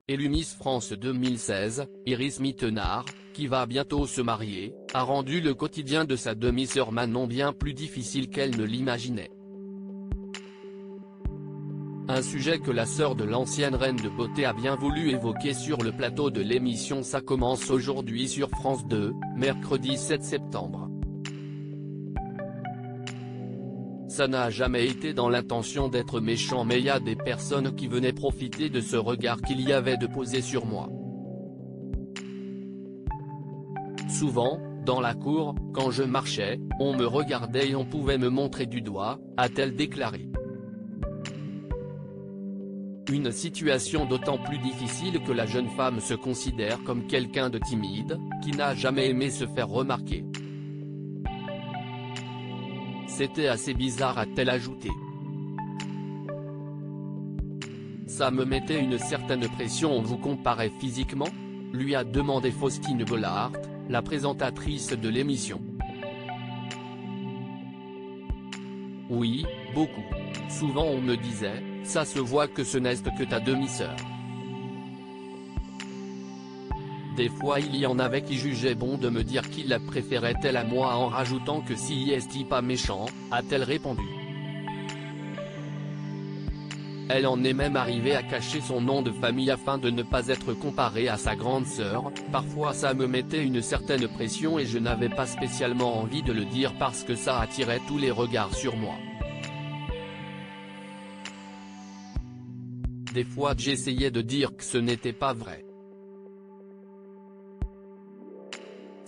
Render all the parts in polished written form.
élue Miss France 2016, Iris Mittenard, qui va bientôt se marier, a rendu le quotidien de sa demi-sœur Manon bien plus difficile qu'elle ne l'imaginait. Un sujet que la sœur de l'ancienne reine de beauté a bien voulu évoquer sur le plateau de l'émission Ça commence aujourd'hui sur France 2, mercredi 7 septembre. Ça n'a jamais été dans l'intention d'être méchant, mais y a des personnes qui venaient profiter de ce regard qu'il y avait de posé sur moi. Souvent, dans la cour, quand je marchais, on me regardait et on pouvait me montrer du doigt, a-t-elle déclaré. Une situation d'autant plus difficile que la jeune femme se considère comme quelqu'un de timide, qui n'a jamais aimé se faire remarquer. C'était assez bizarre, a-t-elle ajouté. Ça me mettait une certaine pression. On vous comparait physiquement ? Lui a demandé Faustine Bollaert, la présentatrice de l'émission. Oui, beaucoup. Souvent on me disait, ça se voit que ce n'est que ta demi-sœur. Des fois il y en avait qui jugeaient bon de me dire qu'il la préférait-elle à moi en rajoutant que si est-il pas méchant, a-t-elle répondu. Elle en est même arrivée à cacher son nom de famille afin de ne pas être comparée à sa grande sœur. Parfois ça me mettait une certaine pression et je n'avais pas spécialement envie de le dire parce que ça attirait tous les regards sur moi. Des fois j'essayais de dire que ce n'était pas vrai.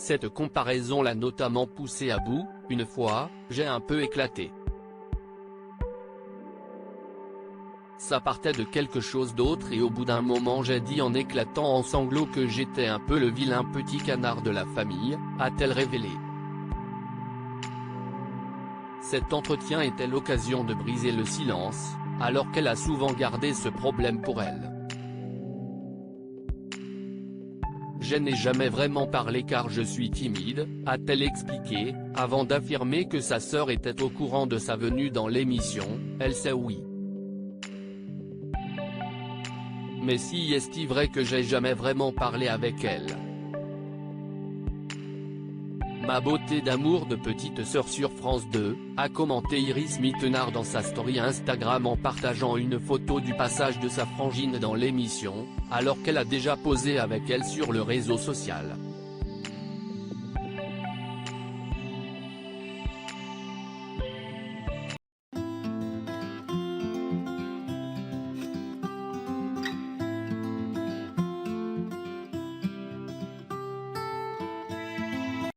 Cette comparaison l'a notamment poussé à bout. Une fois, j'ai un peu éclaté. Ça partait de quelque chose d'autre et au bout d'un moment j'ai dit en éclatant en sanglots que j'étais un peu le vilain petit canard de la famille, a-t-elle révélé. Cet entretien était l'occasion de briser le silence, alors qu'elle a souvent gardé ce problème pour elle. Je n'ai jamais vraiment parlé car je suis timide, a-t-elle expliqué, avant d'affirmer que sa sœur était au courant de sa venue dans l'émission. Elle sait oui. Mais si est-il vrai que j'ai jamais vraiment parlé avec elle? Ma beauté d'amour de petite sœur sur France 2, a commenté Iris Mittenard dans sa story Instagram en partageant une photo du passage de sa frangine dans l'émission, alors qu'elle a déjà posé avec elle sur le réseau social.